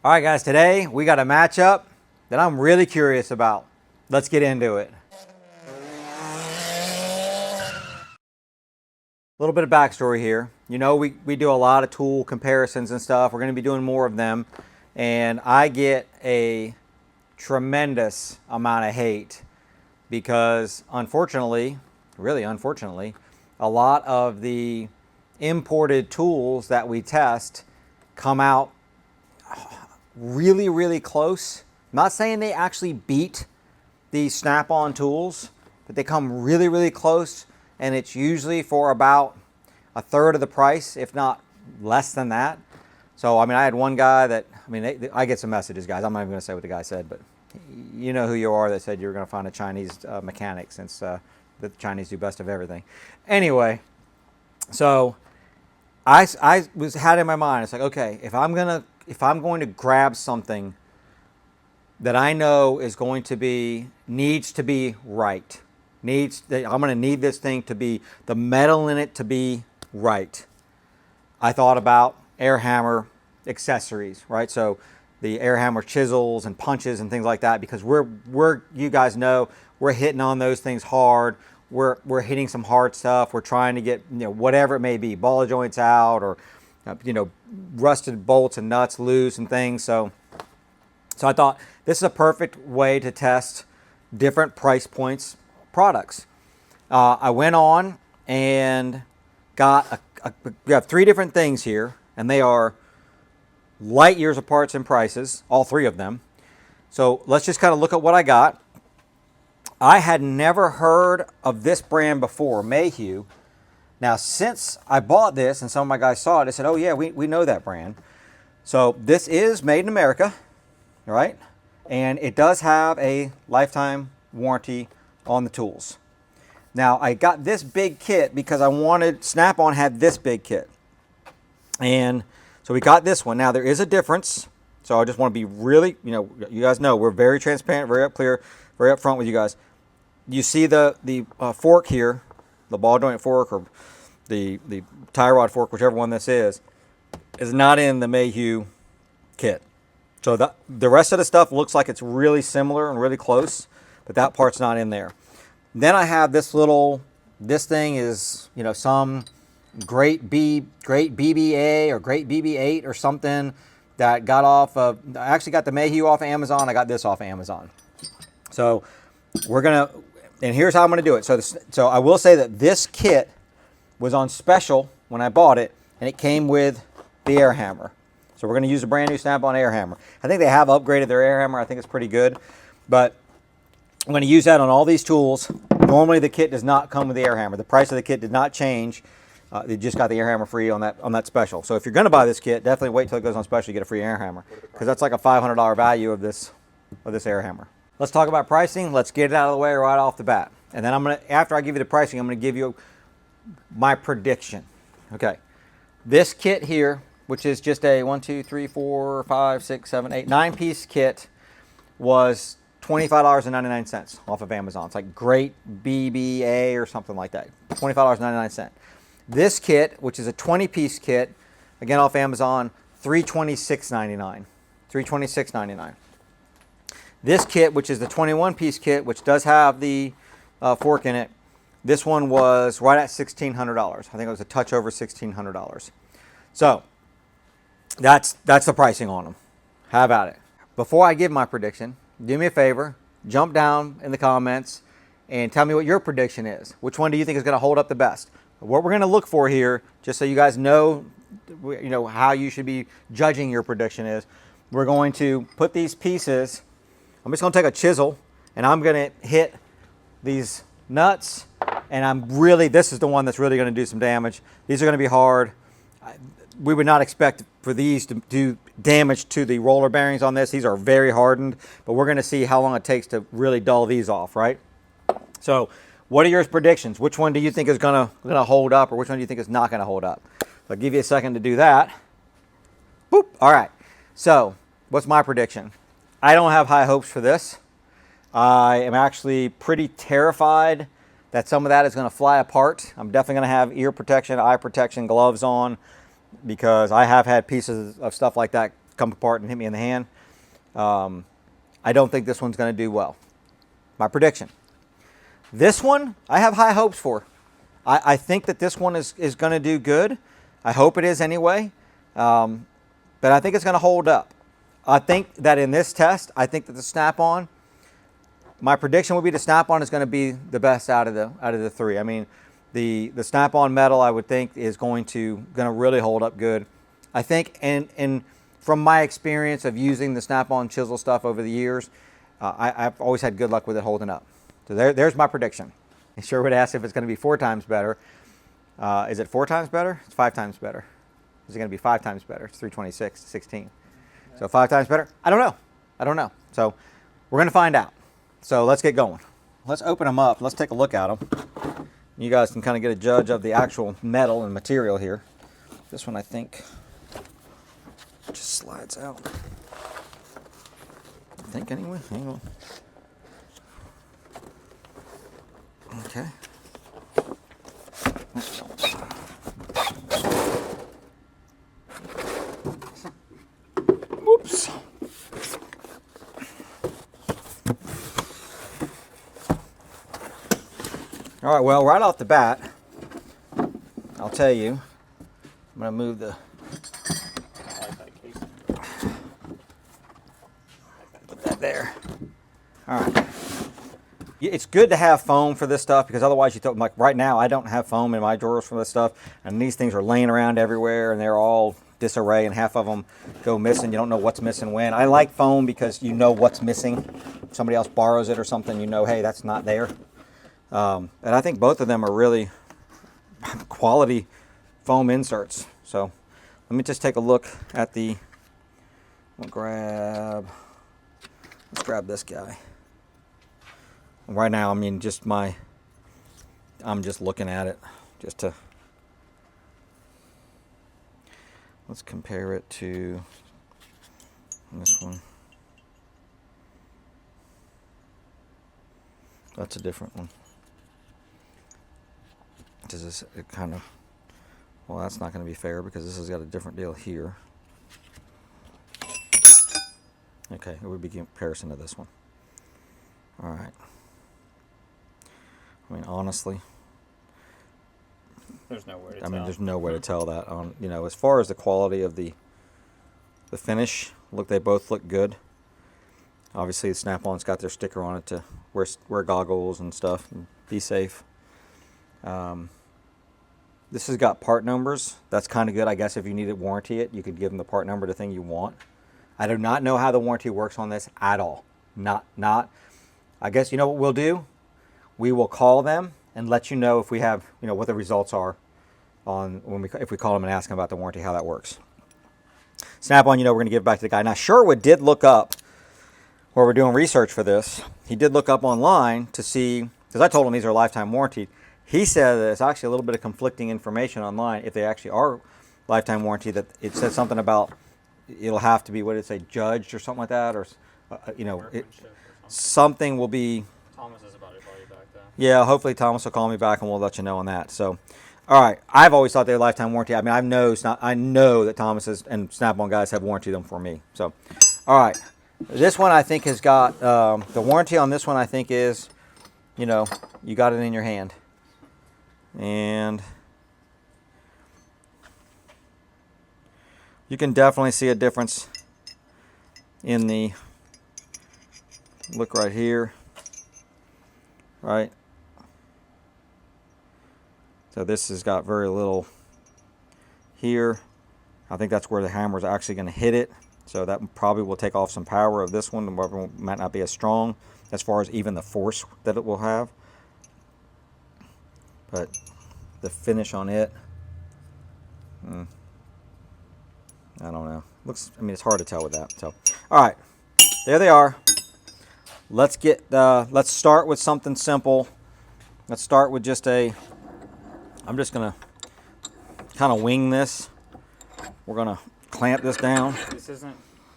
All right, guys, today we got a matchup that I'm really curious about. Let's get into it. A little bit of backstory here. You know, we do a lot of tool comparisons and stuff. We're going to be doing more of them. And I get a tremendous amount of hate because, unfortunately, really unfortunately, a lot of the imported tools that we test come out really, really close. I'm not saying they actually beat these snap-on tools, but they come really, really close, and it's usually for about a third of the price, if not less than that. So, I mean, I had one guy that, I get some messages, guys. I'm not even going to say what the guy said, but you know who you are, that said you were going to find a Chinese mechanic, since the Chinese do best of everything. Anyway, so I had in my mind, it's like, okay, if I'm going to grab something that I know is going to be, needs to be right, I'm going to need this thing to be, the metal in it to be right, I thought about air hammer accessories, right? So the air hammer chisels and punches and things like that, because you guys know, we're hitting on those things hard. We're hitting some hard stuff. We're trying to get, whatever it may be, ball joints out, or rusted bolts and nuts loose and things. So I thought this is a perfect way to test different price points products. I went on and got we have three different things here, and they are light years apart in prices, all three of them. So let's just kind of look at what I got. I had never heard of this brand before, Mayhew. Now, since I bought this and some of my guys saw it, they said, oh yeah, we know that brand. So this is made in America, right? And it does have a lifetime warranty on the tools. Now, I got this big kit because I wanted, Snap-on had this big kit. And so we got this one. Now, there is a difference. So I just want to be really, you guys know, we're very transparent, very up clear, very upfront with you guys. You see the fork here, the ball joint fork, or the tie rod fork, whichever one this is not in the Mayhew kit. So the rest of the stuff looks like it's really similar and really close, but that part's not in there. Then I have this thing is, some great BBA or great BB8 or something that got off of, I actually got the Mayhew off of Amazon. I got this off of Amazon. So and here's how I'm going to do it. So I will say that this kit was on special when I bought it, and it came with the air hammer. So we're going to use a brand new Snap-on air hammer. I think they have upgraded their air hammer. I think it's pretty good. But I'm going to use that on all these tools. Normally the kit does not come with the air hammer. The price of the kit did not change. They just got the air hammer free on that special. So if you're going to buy this kit, definitely wait till it goes on special. You get a free air hammer, because that's like a $500 value of this air hammer. Let's talk about pricing. Let's get it out of the way right off the bat. And then after I give you the pricing, I'm going to give you my prediction. Okay. This kit here, which is just a 1, 2, 3, 4, 5, 6, 7, 8, 9-piece kit, was $25.99 off of Amazon. It's like Great BBA or something like that. $25.99. This kit, which is a 20-piece kit, again off Amazon, $326.99. $326.99. This kit, which is the 21-piece kit, which does have the fork in it, this one was right at $1,600. I think it was a touch over $1,600. So that's the pricing on them. How about it? Before I give my prediction, do me a favor, jump down in the comments and tell me what your prediction is. Which one do you think is going to hold up the best? What we're going to look for here, just so you guys know, how you should be judging your prediction is, we're going to put these pieces, I'm just going to take a chisel and I'm going to hit these nuts, and this is the one that's really going to do some damage. These are going to be hard. We would not expect for these to do damage to the roller bearings on this. These are very hardened, but we're going to see how long it takes to really dull these off, right? So what are your predictions? Which one do you think is going to hold up, or which one do you think is not going to hold up? I'll give you a second to do that. Boop. All right. So what's my prediction? I don't have high hopes for this. I am actually pretty terrified that some of that is going to fly apart. I'm definitely going to have ear protection, eye protection, gloves on, because I have had pieces of stuff like that come apart and hit me in the hand. I don't think this one's going to do well. My prediction. This one, I have high hopes for. I think that this one is going to do good. I hope it is anyway. But I think it's going to hold up. I think that in this test, I think that the Snap-on, my prediction would be the Snap-on is going to be the best out of the three. I mean, the Snap-on metal, I would think, is going to really hold up good. I think, and from my experience of using the Snap-on chisel stuff over the years, I've always had good luck with it holding up. So there's my prediction. I sure would ask if it's going to be 4 times better. Is it 4 times better? It's 5 times better. Is it going to be 5 times better? It's 326 to 16. So 5 times better? I don't know. So we're going to find out. So let's get going. Let's open them up. Let's take a look at them. You guys can kind of get a judge of the actual metal and material here. This one, I think, just slides out. I think anyway. Hang on. Okay. Whoops. All right, well, right off the bat, I'll tell you, I'm going to move the... Put that there. All right. It's good to have foam for this stuff because otherwise you throw, like right now, I don't have foam in my drawers for this stuff, and these things are laying around everywhere, and they're all disarray, and half of them go missing. You don't know what's missing when. I like foam because you know what's missing. If somebody else borrows it or something, you know, hey, that's not there. And I think both of them are really quality foam inserts. So let me just take a look at the, let's grab this guy. Right now, I mean, I'm just looking at it just to, let's compare it to this one. That's a different one. Does this, it kind of, well, that's not going to be fair because this has got a different deal here. Okay, it would be in comparison to this one. All right. I mean, honestly, there's no way to I tell. mean, there's no way to tell that. You know, as far as the quality of the finish, look, they both look good. Obviously, the Snap-on's got their sticker on it to wear goggles and stuff and be safe. This has got part numbers. That's kind of good, I guess. If you need to warranty it, you could give them the part number, the thing you want. I do not know how the warranty works on this at all. Not. I guess you know what we'll do. We will call them and let you know if we have, you know, what the results are on if we call them and ask them about the warranty, how that works. Snap-on, you know, we're going to give it back to the guy. Now, Sherwood did look up, where we're doing research for this, he did look up online to see, because I told him these are lifetime warranty. He said that it's actually a little bit of conflicting information online if they actually are lifetime warranty, that it says something about it'll have to be, what did it say, judged or something like that, or, you know, something will be... Thomas is about to call you back, though. Yeah, hopefully Thomas will call me back and we'll let you know on that. So, all right, I've always thought they were lifetime warranty. I mean, I know that Thomas and Snap-on guys have warranty them for me. So, all right, this one I think has got, the warranty on this one I think is, you know, you got it in your hand. And you can definitely see a difference in the look right here, right? So this has got very little here. I think that's where the hammer is actually going to hit it. So that probably will take off some power of this one. The other one might not be as strong as far as even the force that it will have. But the finish on it, I don't know. Looks, I mean, it's hard to tell with that. So, all right, there they are. Let's start with something simple. Let's start with just I'm just gonna kind of wing this. We're gonna clamp this down. This isn't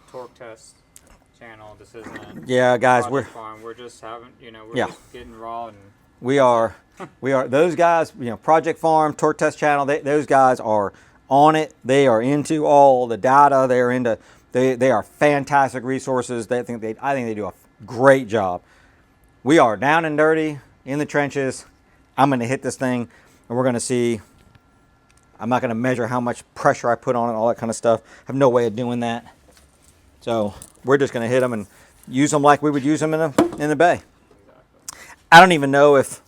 torque test channel. This isn't. Yeah, guys, we're just having, you know, we're just getting raw and. We are those guys, you know, Project Farm, Torque Test Channel, those guys are on it. They are into all the data. They're into They are fantastic resources. I think they do a great job. We are down and dirty in the trenches. I'm going to hit this thing, and we're going to see. I'm not going to measure how much pressure I put on it, all that kind of stuff. I have no way of doing that. So we're just going to hit them and use them like we would use them in the bay. I don't even know if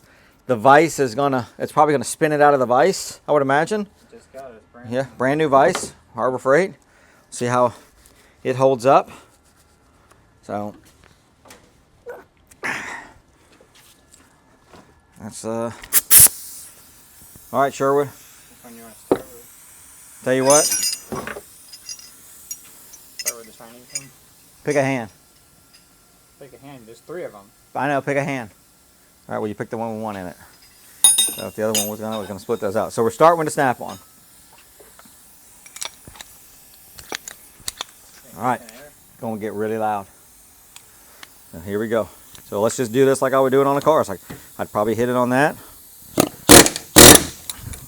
the vise is it's probably going to spin it out of the vise, I would imagine. Just got it. Brand Yeah, brand new vise, Harbor Freight. See how it holds up. So that's all right, Sherwood. Which one you want to start with? Tell you what, Start with the Chinese one. pick a hand. Pick a hand. There's 3 of them. I know, pick a hand. All right, well, you picked the one with one in it. So if the other one was gonna, we're gonna split those out. So we're starting with the snap-on. All right, gonna get really loud. So here we go. So let's just do this like I would do it on a car. It's like I'd probably hit it on that.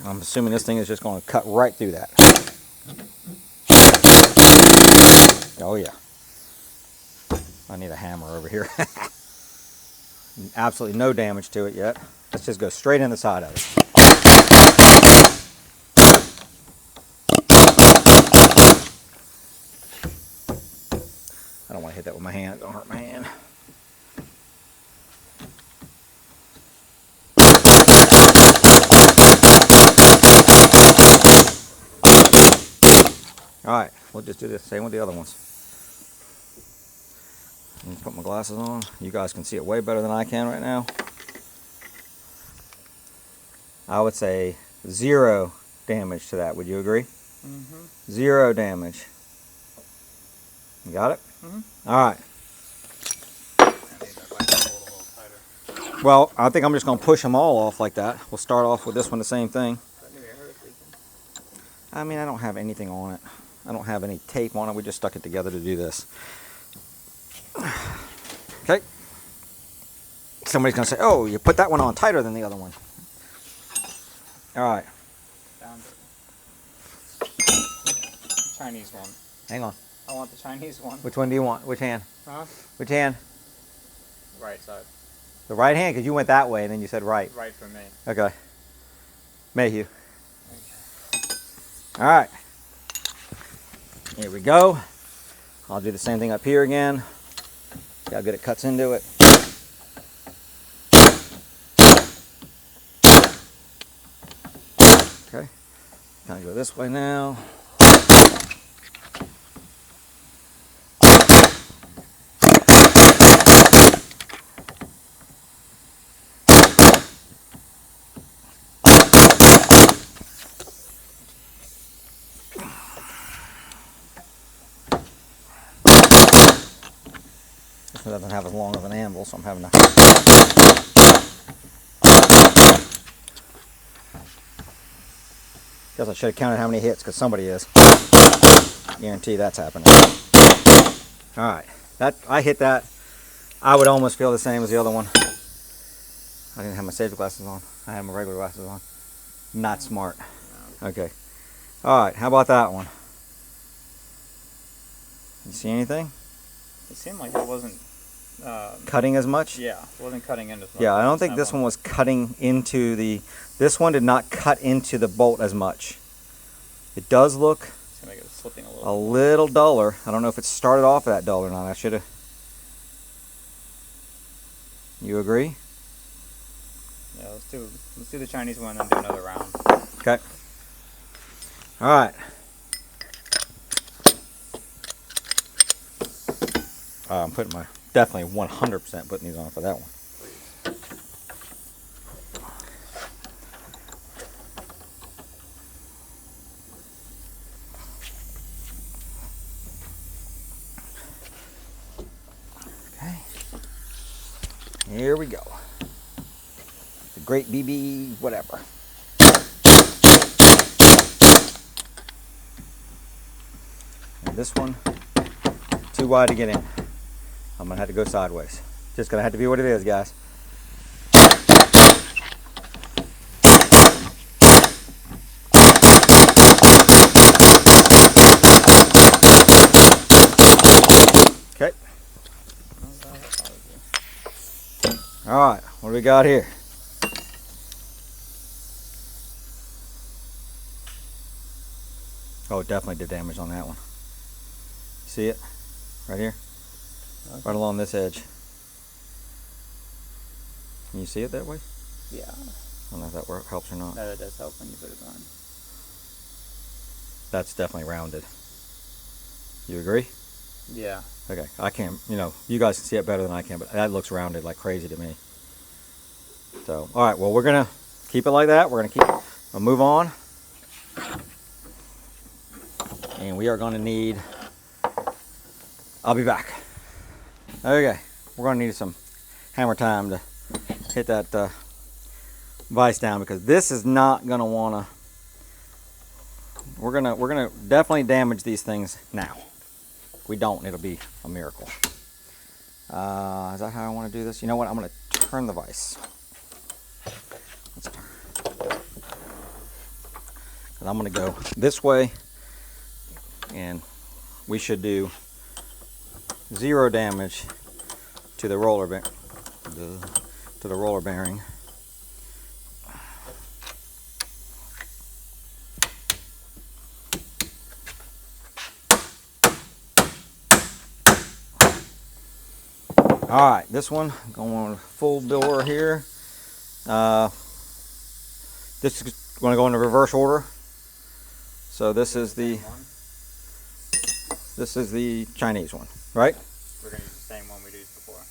I'm assuming this thing is just gonna cut right through that. Oh yeah. I need a hammer over here. Absolutely no damage to it yet. Let's just go straight in the side of it. I don't want to hit that with my hand. It's going to hurt my hand. All right, we'll just do the same with the other ones. Let me put my glasses on. You guys can see it way better than I can right now. I would say 0 damage to that. Would you agree? Mm-hmm. 0 damage. You got it? Mm-hmm. All right. I think that might hold a little tighter. Well, I think I'm just going to push them all off like that. We'll start off with this one, the same thing. I mean, I don't have anything on it. I don't have any tape on it. We just stuck it together to do this. Okay. Somebody's going to say, oh, you put that one on tighter than the other one. All right. Down to the Chinese one. Hang on. I want the Chinese one. Which one do you want? Which hand? Huh? Which hand? Right side. The right hand, because you went that way and then you said right. Right for me. Okay. Mayhew. All right. Here we go. I'll do the same thing up here again. See how good it cuts into it. Okay. Kind of go this way now. This one doesn't have as long of an anvil, so I'm having to. Guess I should have counted how many hits, because somebody is. Guarantee that's happening. All right, I hit that. I would almost feel the same as the other one. I didn't have my safety glasses on. I had my regular glasses on. Not smart. Okay. All right, how about that one? You see anything? It seemed like it wasn't Cutting as much? Yeah, it wasn't cutting into. Yeah, I don't think this one was cutting into the. This one did not cut into the bolt as much. It does look It's gonna make it slipping a a little. little duller. I don't know if it started off that dull or not. I should have. You agree? Yeah, let's do the Chinese one and then do another round. Okay. All right. I'm putting my definitely 100% putting these on for that one. Okay. Here we go. The great BB whatever. And this one too wide to get in. I'm gonna have to go sideways. Just gonna have to be what it is, guys. All right, what do we got here? Oh, it definitely did damage on that one. See it? Right here? Okay. Right along this edge. Can you see it that way? Yeah. I don't know if that helps or not. No, that does help when you put it on. That's definitely rounded. You agree? Yeah. Okay, I can't, you guys can see it better than I can, but that looks rounded like crazy to me. So, all right, well, we're going to keep it like that. We're going to move on. And we are going to need, I'll be back. Okay, we're going to need some hammer time to hit that vise down, because this is not going to want to, we're going to definitely damage these things now. If we don't, it'll be a miracle. Is that how I want to do this? You know what? I'm going to turn the vise. I'm going to go this way, and we should do 0 damage to the roller bearing. All right, this one going full bore here. This is going to go in the reverse order. So this is the Chinese one, right? We're going to use the same one we used before.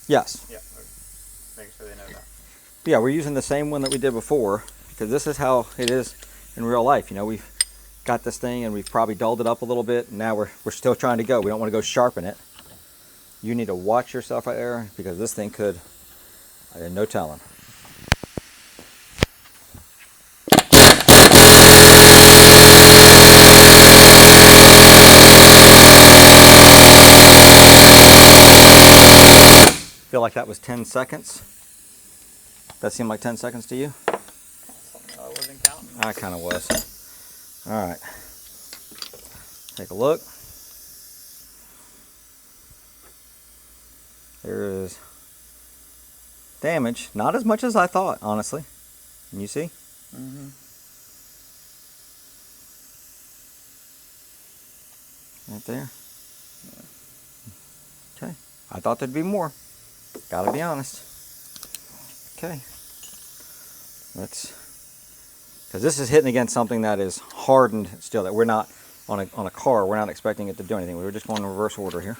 Yes. Yeah. Make sure they know that. Yeah, we're using the same one that we did before, because this is how it is in real life. We've got this thing and we've probably dulled it up a little bit, and now we're still trying to go. We don't want to go sharpen it. You need to watch yourself right there, because this thing could, no telling. Feel like that was 10 seconds. That seemed like 10 seconds to you? I wasn't counting. I kind of was. All right. Take a look. There is damage. Not as much as I thought, honestly. Can you see? Mm-hmm. Right there. Okay. I thought there'd be more. Gotta be honest. Okay. Because this is hitting against something that is hardened still, that we're not, on a car, we're not expecting it to do anything. We were just going in reverse order here.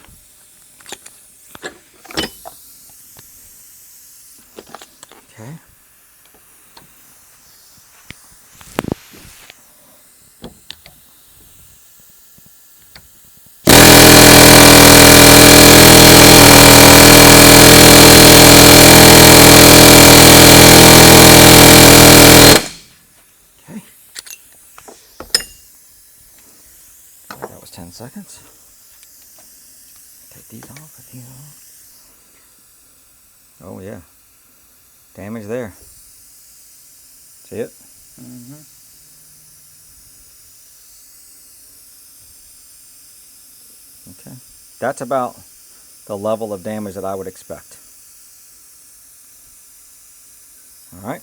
Okay. Okay. That was 10 seconds. Take these off, put these on. Oh yeah. Damage there. See it? Mm-hmm. Okay. That's about the level of damage that I would expect. All right.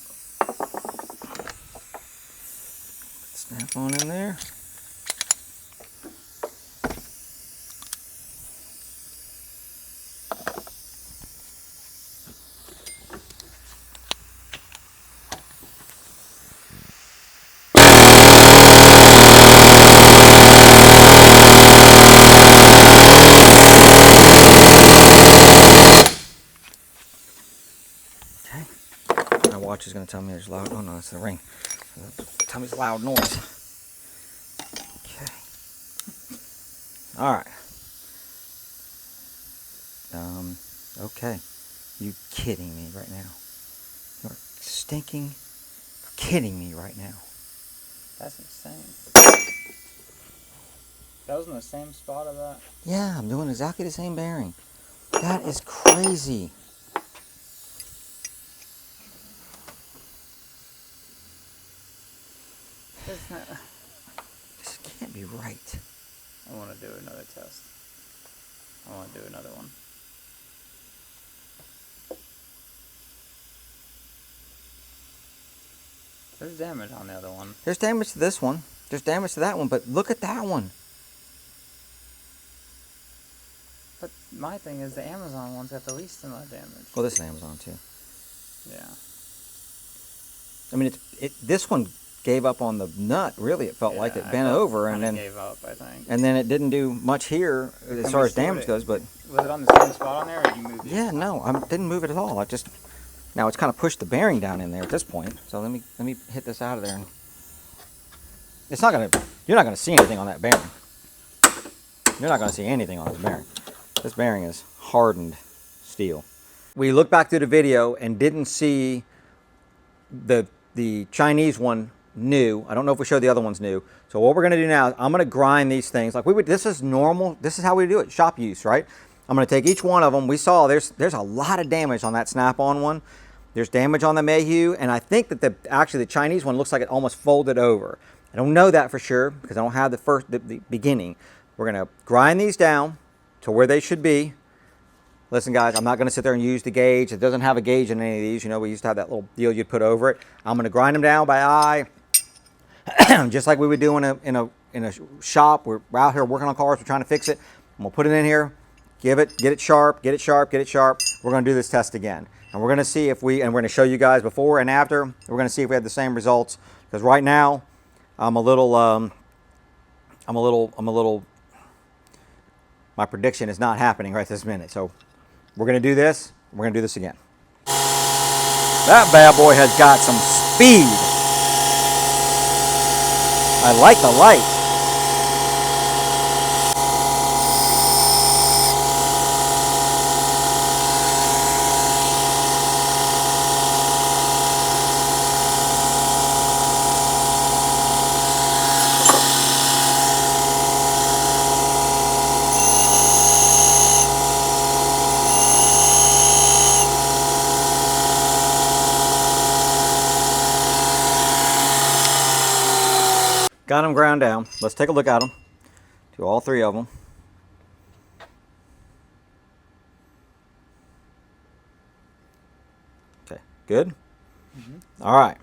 Snap on in there. My watch is going to tell me there's loud. Oh no, it's the ring. Tell me it's loud noise. Okay. All right. Okay. You kidding me right now? You're stinking kidding me right now. That's insane. That was in the same spot of that? Yeah, I'm doing exactly the same bearing. That is crazy. This can't be right. I want to do another test. I want to do another one. There's damage on the other one. There's damage to this one. There's damage to that one, but look at that one. But my thing is the Amazon one's got the least amount of damage. Well, this is Amazon too. Yeah. I mean, this one gave up on the nut. Really, it felt like it bent over, and then gave up, I think. And then it didn't do much here as far as damage goes. But was it on the same spot on there, or did you move it? Yeah, no, I didn't move it at all. Now it's kind of pushed the bearing down in there at this point. So let me hit this out of there. It's not gonna. You're not gonna see anything on that bearing. You're not gonna see anything on this bearing. This bearing is hardened steel. We looked back through the video and didn't see the Chinese one new. I don't know if we showed the other ones new. So what we're gonna do now is I'm gonna grind these things like we would. This is normal. This is how we do it. Shop use, right? I'm gonna take each one of them. We saw there's a lot of damage on that snap-on one. There's damage on the Mayhew, and I think that actually the Chinese one looks like it almost folded over. I don't know that for sure because I don't have the beginning. We're gonna grind these down to where they should be. Listen, guys, I'm not gonna sit there and use the gauge. It doesn't have a gauge in any of these. You know, we used to have that little deal you'd put over it. I'm gonna grind them down by eye, just like we would do in a shop. We're out here working on cars. We're trying to fix it. I'm gonna put it in here, get it sharp, get it sharp, get it sharp. We're gonna do this test again. And we're gonna see if we're gonna show you guys before and after. We're gonna see if we have the same results. Because right now, my prediction is not happening right this minute. So we're gonna do this. We're gonna do this again. That bad boy has got some speed. I like the light. Got them ground down. Let's take a look at them. Do all three of them. Okay, good. All right.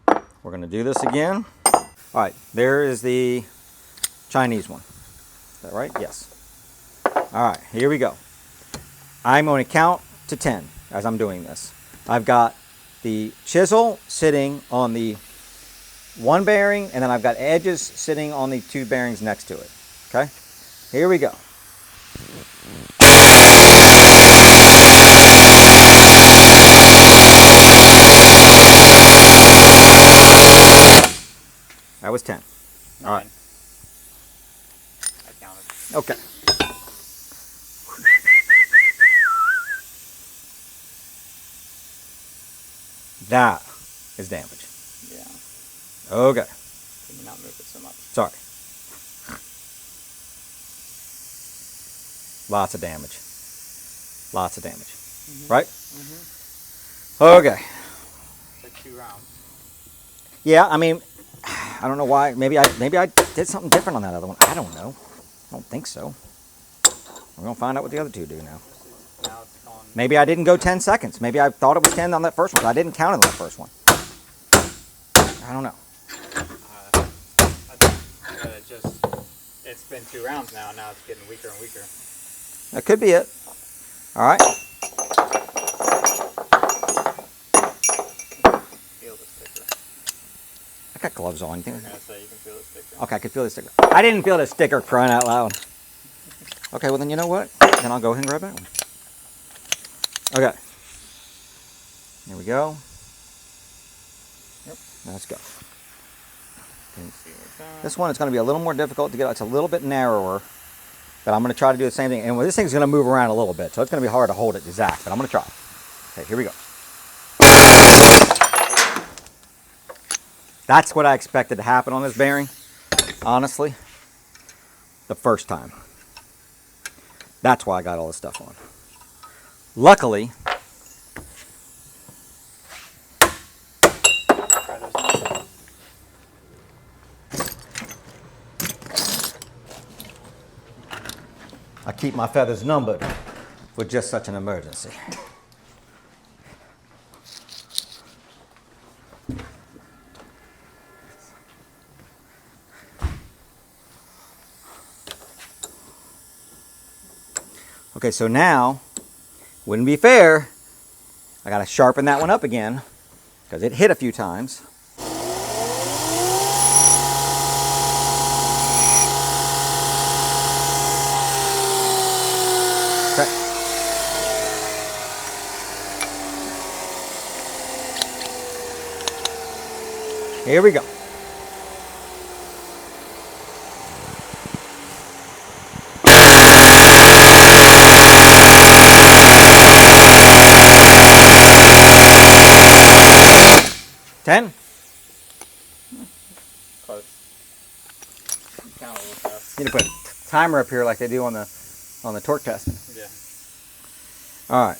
We're going to do this again. All right, there is the Chinese one. Is that right? Yes. All right, here we go. I'm going to count to 10 as I'm doing this. I've got the chisel sitting on the one bearing, and then I've got edges sitting on the two bearings next to it. Okay? Here we go. That was 10. All right. I counted. Okay. That is damage. Yeah. Okay. Can you not move it so much? Sorry. Lots of damage. Lots of damage. Right? Okay. It's like 2 rounds. Yeah, I mean, I don't know why. Maybe I did something different on that other one. I don't know. I don't think so. We're going to find out what the other two do now. Now it's gone. Maybe I didn't go 10 seconds. Maybe I thought it was 10 on that first one, but I didn't count it on that first one. I don't know. I think it's been 2 rounds now, and now it's getting weaker and weaker. That could be it. All right. Feel the sticker. I got gloves on. You think? I was gonna say you can feel the sticker. Okay, I could feel the sticker. I didn't feel the sticker, crying out loud. Okay, well then you know what? Then I'll go ahead and grab that one. Okay. Here we go. Yep. Let's go. See what's on. This one is going to be a little more difficult to get. It's a little bit narrower, but I'm going to try to do the same thing. And this thing's going to move around a little bit, so it's going to be hard to hold it exact, but I'm going to try. Okay, here we go. That's what I expected to happen on this bearing, honestly, the first time. That's why I got all this stuff on. Luckily, I keep my feathers numbered for just such an emergency. Okay, so now, wouldn't be fair. I gotta sharpen that one up again because it hit a few times. Okay. Here we go. Ten. Close. Count a little fast. You need to put a timer up here like they do on the torque testing. Yeah. All right.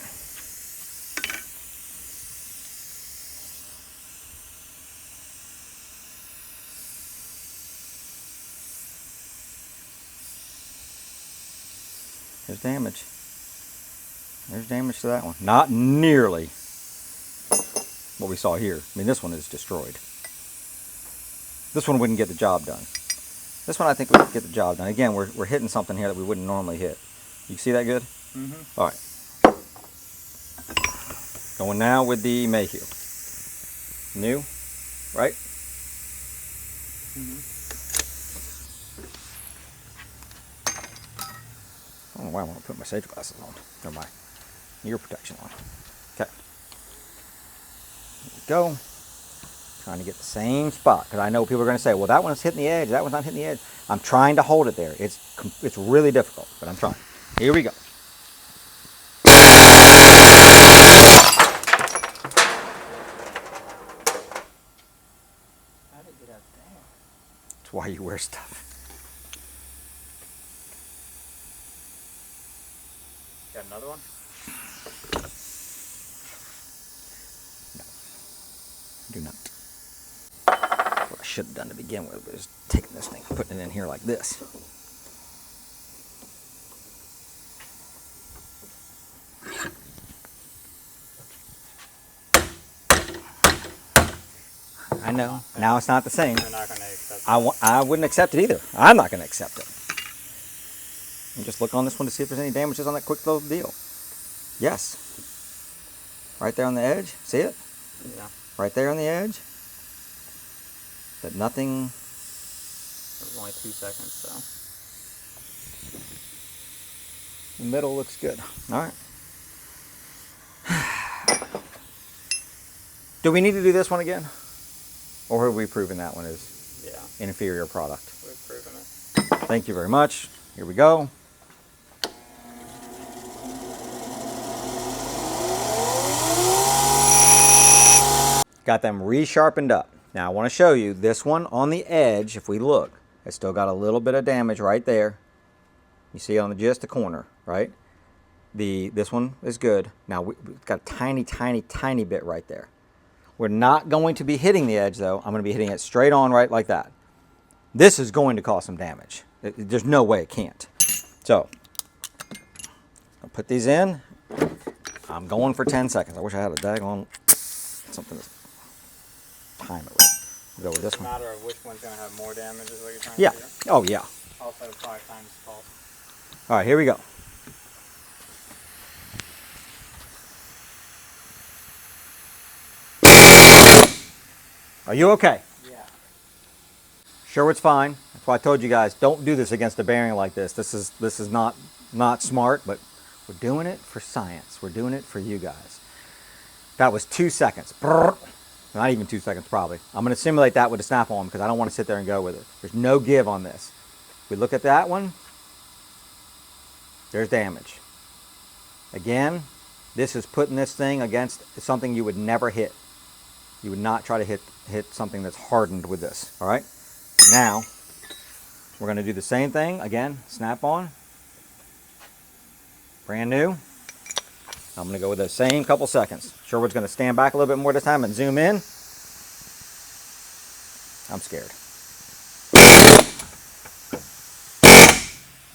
There's damage. There's damage to that one. Not nearly what we saw here. I mean, this one is destroyed. This one wouldn't get the job done. This one I think would get the job done. Again, we're hitting something here that we wouldn't normally hit. You see that good? Mm-hmm. All right. Going now with the Mayhew. New, right? Mm-hmm. I don't know why I want to put my safety glasses on. Or my ear protection on. Okay. There we go. Trying to get the same spot because I know people are going to say, well, that one's hitting the edge, that one's not hitting the edge. I'm trying to hold it there. It's really difficult, but I'm trying. Here we go. How did it get up there? That's why you wear stuff. Got another one? Do not. What I should have done to begin with was taking this thing, putting it in here like this. I know. Now it's not the same. They're not going to accept it. I wouldn't accept it either. I'm not going to accept it. And just look on this one to see if there's any damages on that quick little deal. Yes. Right there on the edge. See it? Yeah. Right there on the edge. But nothing. It was only 2 seconds, so. The middle looks good. All right. Do we need to do this one again? Or have we proven that one is Yeah. an inferior product? We've proven it. Thank you very much. Here we go. Got them resharpened up. Now I want to show you this one on the edge. If we look, it's still got a little bit of damage right there. You see on just the corner, right? This one is good. Now we've got a tiny, tiny, tiny bit right there. We're not going to be hitting the edge though. I'm going to be hitting it straight on right like that. This is going to cause some damage. There's no way it can't. So I'll put these in. I'm going for 10 seconds. I wish I had a daggone something to time it with. Go with this It's a one. matter of which one's going to have more damage is what you're trying Yeah. to figure. Oh yeah. Also 5 times the fault. All right, here we go. Are you okay? Yeah. Sure, it's fine. That's why I told you guys, don't do this against a bearing like this. This is not smart, but we're doing it for science. We're doing it for you guys. That was 2 seconds. Brrr. Not even 2 seconds, probably. I'm going to simulate that with a snap-on because I don't want to sit there and go with it. There's no give on this. If we look at that one, there's damage. Again, this is putting this thing against something you would never hit. You would not try to hit something that's hardened with this. All right? Now, we're going to do the same thing. Again, snap on. Brand new. I'm going to go with the same couple seconds. Sherwood's going to stand back a little bit more this time and zoom in. I'm scared.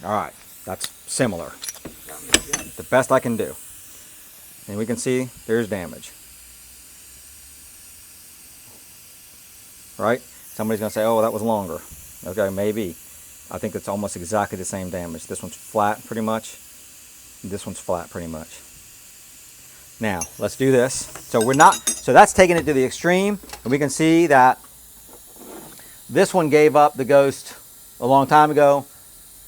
All right, that's similar. The best I can do. And we can see there's damage. Right? Somebody's going to say, oh, that was longer. Okay, maybe. I think it's almost exactly the same damage. This one's flat pretty much. This one's flat pretty much. Now, let's do this. So that's taking it to the extreme, and we can see that this one gave up the Ghost a long time ago.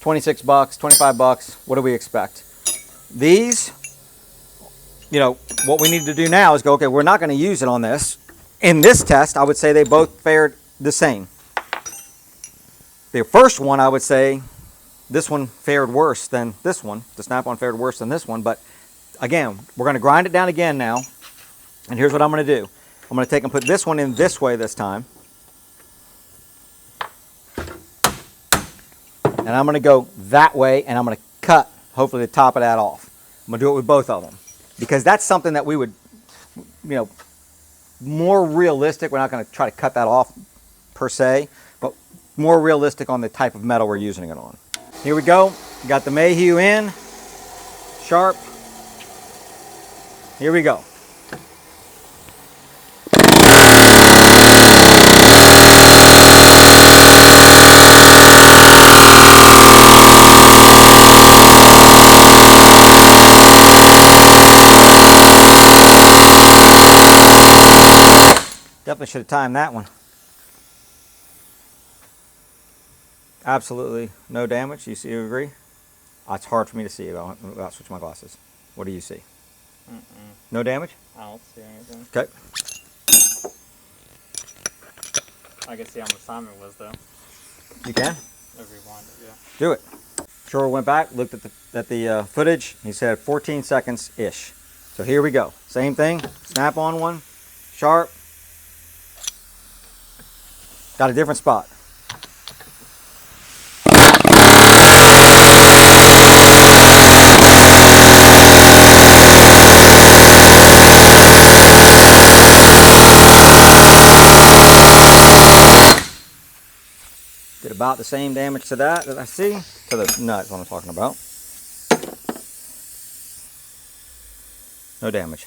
26 bucks, 25 bucks. What do we expect? These, what we need to do now is go, okay, we're not going to use it on this. In this test, I would say they both fared the same. The first one, I would say, this one fared worse than this one. The Snap-on fared worse than this one, but again, we're going to grind it down again now, and here's what I'm going to do. I'm going to take and put this one in this way this time, and I'm going to go that way, and I'm going to cut, hopefully, the top of that off. I'm going to do it with both of them, because that's something that we would, more realistic. We're not going to try to cut that off per se, but more realistic on the type of metal we're using it on. Here we go. Got the Mayhew in, sharp. Here we go. Definitely should have timed that one. Absolutely no damage. You agree? Oh, it's hard for me to see without switching my glasses. What do you see? No damage? I don't see anything. Okay. I can see how much time it was though. You can? If we wanted, yeah. Do it. Shore went back, looked at the footage. He said 14 seconds-ish. So here we go. Same thing. Snap-on one. Sharp. Got a different spot. Did about the same damage to that I see. To the nut is what I'm talking about. No damage.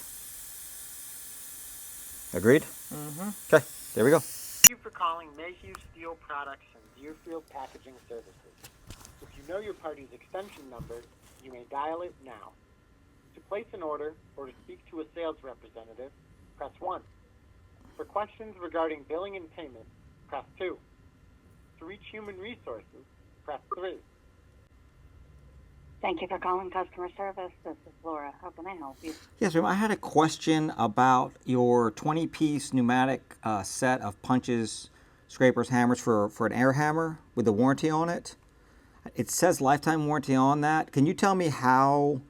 Agreed? Mm-hmm. Okay, there we go. Thank you for calling Mayhew Steel Products and Deerfield Packaging Services. If you know your party's extension number, you may dial it now. To place an order or to speak to a sales representative, press 1. For questions regarding billing and payment, press 2. To reach Human Resources, press 3. Thank you for calling customer service. This is Laura. How can I help you? Yes, ma'am. I had a question about your 20-piece pneumatic set of punches, scrapers, hammers for an air hammer with the warranty on it. It says lifetime warranty on that. Can you tell me how,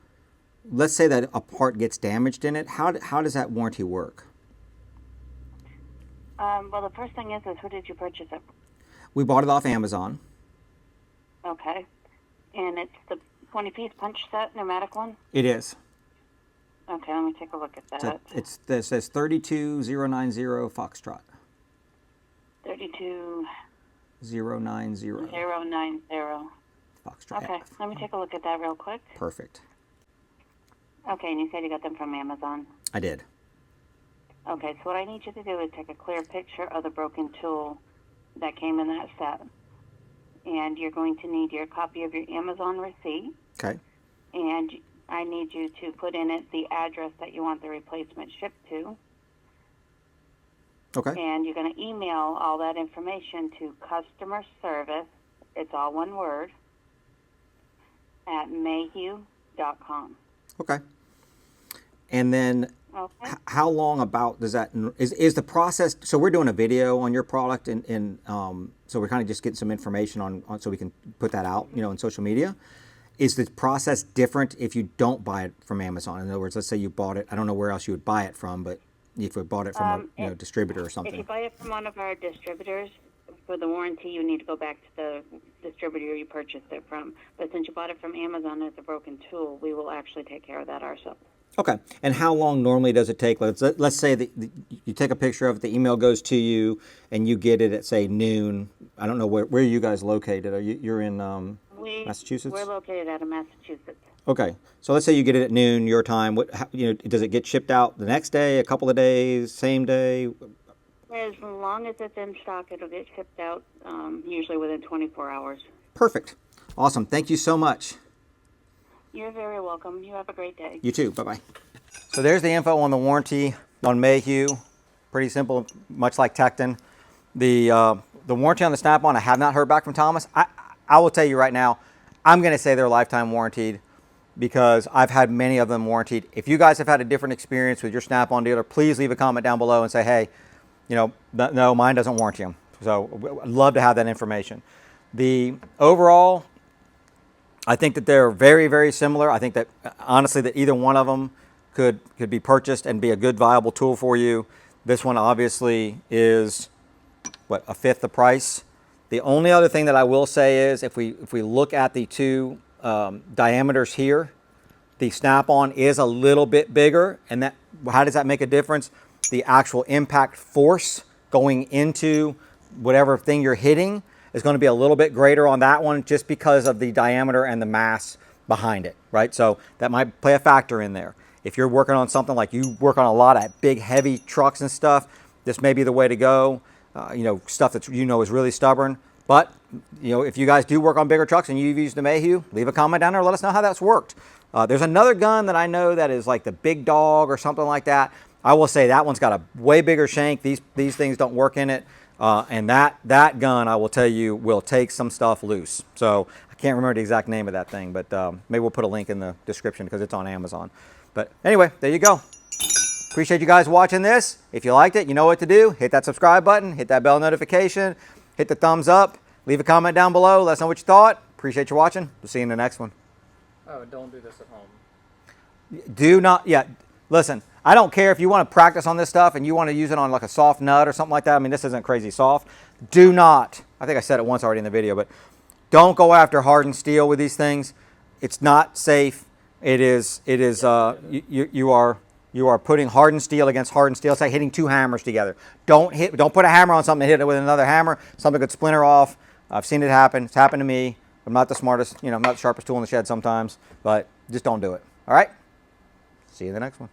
let's say that a part gets damaged in it, how does that warranty work? Well, the first thing is who did you purchase it? We bought it off Amazon. Okay. And it's the 20-piece punch set, pneumatic one? It is. Okay, let me take a look at that. It says 32090 Foxtrot. 32090. 090 Foxtrot. Okay, let me take a look at that real quick. Perfect. Okay, and you said you got them from Amazon? I did. Okay, so what I need you to do is take a clear picture of the broken tool that came in that set. And you're going to need your copy of your Amazon receipt. Okay. And I need you to put in it the address that you want the replacement shipped to. Okay. And you're going to email all that information to customer service, it's all one word, at mayhew.com. Okay. And then Okay. how long about does that is the process? So we're doing a video on your product, and so we're kind of just getting some information on so we can put that out, on social media. Is the process different if you don't buy it from Amazon? In other words, let's say you bought it. I don't know where else you would buy it from, but if you bought it from a distributor or something. If you buy it from one of our distributors, for the warranty, you need to go back to the distributor you purchased it from. But since you bought it from Amazon as a broken tool, we will actually take care of that ourselves. Okay. And how long normally does it take? Let's say that you take a picture of it, the email goes to you, and you get it at, say, noon. I don't know where are you guys located? You're in Massachusetts? We're located out of Massachusetts. Okay. So let's say you get it at noon your time. Does it get shipped out the next day, a couple of days, same day? As long as it's in stock, it'll get shipped out usually within 24 hours. Perfect. Awesome. Thank you so much. You're very welcome. You have a great day. You too. Bye-bye. So there's the info on the warranty on Mayhew. Pretty simple, much like Tecton. The warranty on the Snap-on, I have not heard back from Thomas. I will tell you right now, I'm going to say they're lifetime warranted because I've had many of them warranted. If you guys have had a different experience with your Snap-on dealer, please leave a comment down below and say, hey, you know, no, mine doesn't warranty them. So I'd love to have that information. The overall, I think that they're very, very similar. I think that honestly that either one of them could be purchased and be a good viable tool for you. This one obviously is what, a fifth the price. The only other thing that I will say is if we look at the two diameters here, the Snap-on is a little bit bigger, and that, how does that make a difference? The actual impact force going into whatever thing you're hitting is going to be a little bit greater on that one just because of the diameter and the mass behind it, right? So that might play a factor in there. If you're working on something like you work on a lot of big heavy trucks and stuff, this may be the way to go. You know, stuff that you know is really stubborn. But, you know, if you guys do work on bigger trucks and you've used the Mayhew, leave a comment down there. Let us know how that's worked. There's another gun that I know that is like the Big Dog or something like that. I will say that one's got a way bigger shank. These things don't work in it. And that gun, I will tell you, will take some stuff loose. So I can't remember the exact name of that thing, but maybe we'll put a link in the description because it's on Amazon. But anyway, there you go. Appreciate you guys watching this. If you liked it, you know what to do. Hit that subscribe button, hit that bell notification, hit the thumbs up, leave a comment down below. Let us know what you thought. Appreciate you watching. We'll see you in the next one. Oh, don't do this at home. Do not, yeah, listen, I don't care if you want to practice on this stuff and you want to use it on like a soft nut or something like that. I mean, this isn't crazy soft. Do not, I think I said it once already in the video, but don't go after hardened steel with these things. It's not safe. You are putting hardened steel against hardened steel. It's like hitting two hammers together. Don't put a hammer on something and hit it with another hammer. Something could splinter off. I've seen it happen. It's happened to me. I'm not the smartest, you know, I'm not the sharpest tool in the shed sometimes, but just don't do it. All right? See you in the next one.